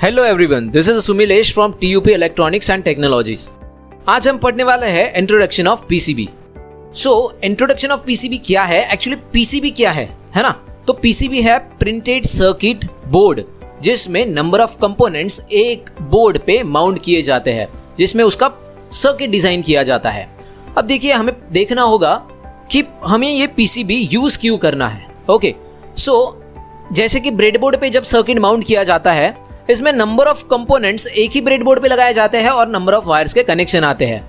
Hello everyone, this is Sumilesh from TUP electronics and technologies. आज हम पढ़ने वाले हैं introduction of PCB. So introduction of PCB क्या है, एक्चुअली पीसीबी क्या है ना? तो पीसीबी है प्रिंटेड सर्किट बोर्ड, जिसमें नंबर ऑफ कंपोनेंट्स एक बोर्ड पे माउंट किए जाते हैं, जिसमें उसका सर्किट डिजाइन किया जाता है। अब देखिए, हमें देखना होगा कि हमें ये पीसीबी यूज क्यों करना है। ओके, सो जैसे कि ब्रेडबोर्ड पे जब सर्किट माउंट किया जाता है, इसमें नंबर ऑफ कंपोनेंट्स एक ही ब्रेडबोर्ड पे लगाए जाते हैं और नंबर ऑफ वायर्स के कनेक्शन आते हैं।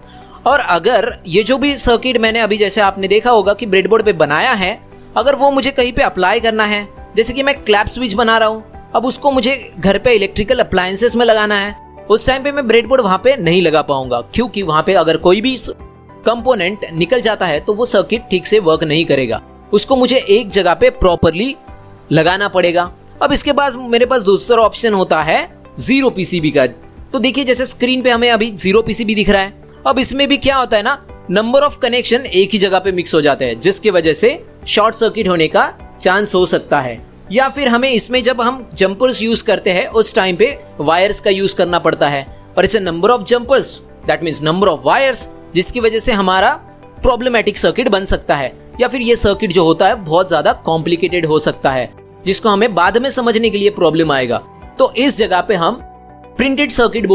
और अगर ये जो भी सर्किट मैंने अभी जैसे आपने देखा होगा कि ब्रेडबोर्ड पे बनाया है, अगर वो मुझे कहीं पे अप्लाई करना है, जैसे कि मैं क्लैप स्विच बना रहा हूँ, अब उसको मुझे घर पे इलेक्ट्रिकल अप्लायंसेस में लगाना है, उस टाइम पे मैं ब्रेडबोर्ड वहां पे नहीं लगा पाऊंगा, क्योंकि वहां पे अगर कोई भी कंपोनेंट निकल जाता है तो वो सर्किट ठीक से वर्क नहीं करेगा। उसको मुझे एक जगह पे प्रॉपरली लगाना पड़ेगा। अब इसके बाद मेरे पास दूसरा ऑप्शन होता है जीरो पीसीबी का। तो देखिए, जैसे स्क्रीन पे हमें अभी जीरो पीसीबी दिख रहा है। अब इसमें भी क्या होता है ना, नंबर ऑफ कनेक्शन एक ही जगह पे मिक्स हो जाते हैं, जिसकी वजह से शॉर्ट सर्किट होने का चांस हो सकता है। या फिर हमें इसमें जब हम जंपर्स यूज करते हैं उस टाइम पे वायर्स का यूज करना पड़ता है, और इसे number of jumpers that means number of wires, जिसकी वजह से हमारा प्रॉब्लमैटिक सर्किट बन सकता है। या फिर ये सर्किट जो होता है बहुत ज्यादा कॉम्प्लिकेटेड हो सकता है, जिसको हमें बाद में समझने के लिए प्रॉब्लम आएगा। तो इस जगह पे हम प्रिंटेड सर्किट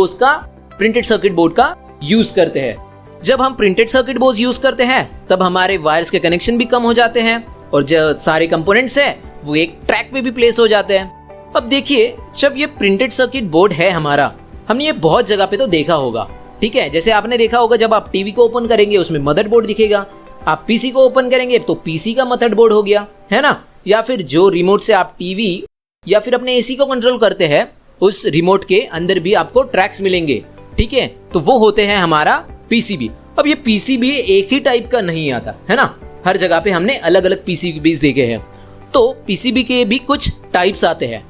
बोर्ड का यूज करते हैं। जब हम प्रिंटेड सर्किट बोर्ड यूज करते हैं तब हमारे वायर्स के कनेक्शन भी कम हो जाते हैं, और जो सारे कंपोनेंट्स है वो एक ट्रैक पे भी प्लेस हो जाते हैं। अब देखिए, जब ये प्रिंटेड सर्किट बोर्ड है हमारा, हमने ये बहुत जगह पे तो देखा होगा, ठीक है। जैसे आपने देखा होगा, जब आप टीवी को ओपन करेंगे उसमें मदरबोर्ड दिखेगा, आप पीसी को ओपन करेंगे तो पीसी का मदरबोर्ड हो गया, है ना। या फिर जो रिमोट से आप टीवी या फिर अपने एसी को कंट्रोल करते हैं, उस रिमोट के अंदर भी आपको ट्रैक्स मिलेंगे, ठीक है। तो वो होते हैं हमारा पीसीबी। अब ये पीसीबी एक ही टाइप का नहीं आता, है ना। हर जगह पे हमने अलग अलग पीसीबी देखे हैं। तो पीसीबी के भी कुछ टाइप्स आते हैं।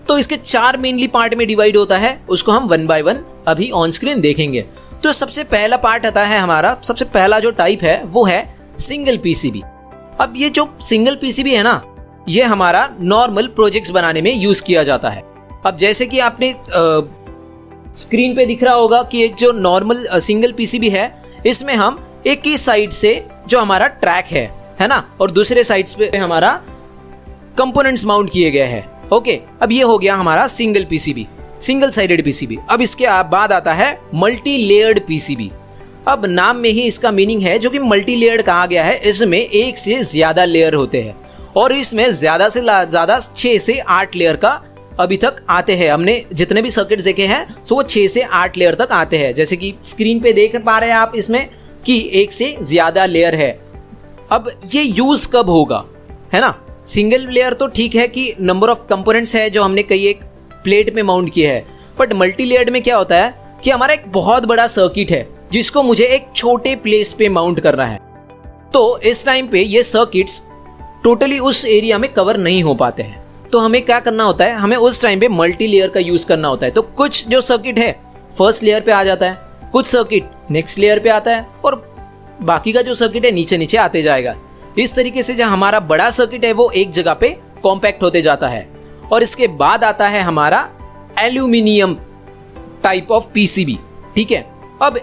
तो इसके 4 मेनली पार्ट में डिवाइड होता है, उसको हम 1 बाय 1 अभी ऑन स्क्रीन देखेंगे। तो सबसे पहला पार्ट आता है हमारा, सबसे पहला जो टाइप है वो है सिंगल पीसीबी। अब ये जो सिंगल पीसीबी है ना, ये हमारा नॉर्मल प्रोजेक्ट्स बनाने में यूज किया जाता है। अब जैसे कि आपने स्क्रीन पे दिख रहा होगा कि एक जो नॉर्मल सिंगल पीसीबी है, इसमें हम एक ही साइड से जो हमारा ट्रैक है ना, और दूसरे साइड्स पे हमारा कंपोनेंट्स माउंट किए गए हैं। ओके, अब ये हो गया हमारा single PCB, single sided PCB. अब इसके बाद आता है मल्टी लेयर्ड पीसीबी। अब नाम में ही इसका मीनिंग है, जो कि मल्टी लेयर्ड कहा गया है, इसमें एक से ज्यादा लेयर होते हैं, और इसमें ज्यादा से ज्यादा 6 से 8 लेयर का अभी तक आते हैं। हमने जितने भी सर्किट्स देखे हैं सो वो 6 से 8 लेयर तक आते हैं। जैसे कि स्क्रीन पे देख पा रहे हैं आप इसमें कि एक से ज्यादा लेयर है। अब ये यूज कब होगा, है ना। सिंगल लेयर तो ठीक है कि नंबर ऑफ कंपोनेंट्स है जो हमने कई एक प्लेट में माउंट किए हैं, बट मल्टी लेयर्ड में क्या होता है कि हमारा एक बहुत बड़ा सर्किट है जिसको मुझे एक छोटे प्लेस पे माउंट करना है। तो इस टाइम पे ये सर्किट्स टोटली उस एरिया में कवर नहीं हो पाते हैं। तो हमें क्या करना होता है, हमें उस टाइम पे मल्टी लेयर का यूज करना होता है। तो कुछ जो सर्किट है फर्स्ट लेयर पे आ जाता है, कुछ सर्किट नेक्स्ट लेयर पे आता है, और बाकी का जो सर्किट है नीचे नीचे आते जाएगा। इस तरीके से जो हमारा बड़ा सर्किट है वो एक जगह पे कॉम्पैक्ट होते जाता है। और इसके बाद आता है हमारा एल्यूमिनियम टाइप ऑफ पीसीबी, ठीक है। अब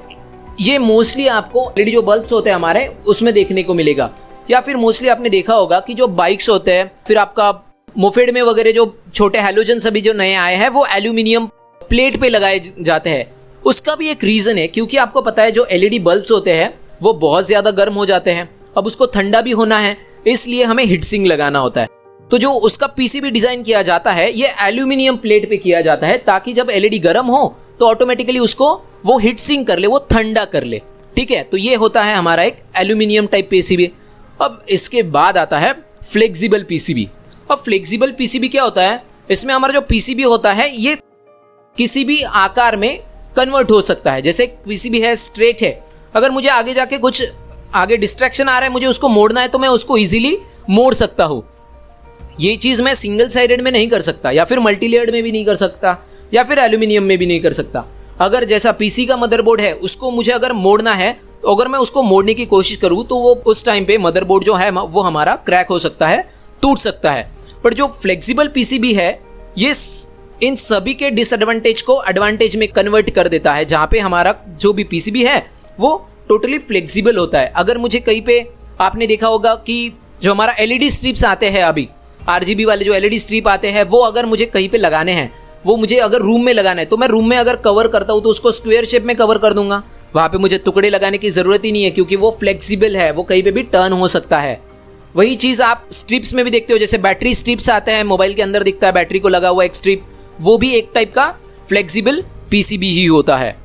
ये मोस्टली आपको एलईडी जो बल्ब्स होते हैं हमारे उसमें देखने को मिलेगा, या फिर मोस्टली आपने देखा होगा कि जो बाइक्स होते हैं, फिर आपका मोपेड में वगैरह जो छोटे हैलोजन सभी जो नए आए हैं वो एल्यूमिनियम प्लेट पे लगाए जाते हैं। उसका भी एक रीजन है, क्योंकि आपको पता है जो एलईडी बल्ब्स होते हैं वो बहुत ज्यादा गर्म हो जाते हैं। अब उसको ठंडा भी होना है, इसलिए हमें हीट सिंक लगाना होता है। तो जो उसका पीसीबी डिजाइन किया जाता है ये एल्यूमिनियम प्लेट पे किया जाता है, ताकि जब एलईडी गर्म हो तो ऑटोमेटिकली उसको वो हीट सिंक कर ले, वो ठंडा कर ले, ठीक है। तो ये होता है हमारा एक एल्यूमिनियम टाइप पीसीबी। अब इसके बाद आता है फ्लेक्सिबल पीसीबी। अब फ्लेक्सिबल पीसीबी क्या होता है, इसमें हमारा जो पीसीबी होता है ये किसी भी आकार में कन्वर्ट हो सकता है। जैसे पीसीबी है स्ट्रेट है, अगर मुझे आगे जाके कुछ आगे डिस्ट्रैक्शन आ रहा है, मुझे उसको मोड़ना है, तो मैं उसको इजीली मोड़ सकता हूँ। ये चीज मैं सिंगल साइडेड में नहीं कर सकता, या फिर मल्टी लेयर्ड में भी नहीं कर सकता, या फिर एल्यूमिनियम में भी नहीं कर सकता। अगर जैसा पीसी का मदरबोर्ड है उसको मुझे अगर मोड़ना है, तो अगर मैं उसको मोड़ने की कोशिश करूं तो वो उस टाइम पे मदरबोर्ड जो है वो हमारा क्रैक हो सकता है, टूट सकता है। पर जो फ्लेक्सिबल पीसीबी है ये इन सभी के डिसएडवांटेज को एडवांटेज में कन्वर्ट कर देता है, जहां पे हमारा जो भी पीसीबी है वो टोटली फ्लेक्सिबल होता है। अगर मुझे कहीं पे, आपने देखा होगा कि जो हमारा एलईडी स्ट्रिप्स आते हैं, अभी आरजीबी वाले जो एलईडी स्ट्रिप आते हैं, वो अगर मुझे कहीं पे लगाने हैं, वो मुझे अगर रूम में लगाना है, तो मैं रूम में अगर कवर करता हूँ तो उसको स्क्वायर शेप में कवर कर दूंगा। वहां पे मुझे टुकड़े लगाने की जरूरत ही नहीं है, क्योंकि वो फ्लेक्सिबल है, वो कहीं पे भी टर्न हो सकता है। वही चीज आप स्ट्रिप्स में भी देखते हो, जैसे बैटरी स्ट्रिप्स आते हैं, मोबाइल के अंदर दिखता है बैटरी को लगा हुआ एक स्ट्रिप, वो भी एक टाइप का फ्लेक्सिबल पीसीबी ही होता है।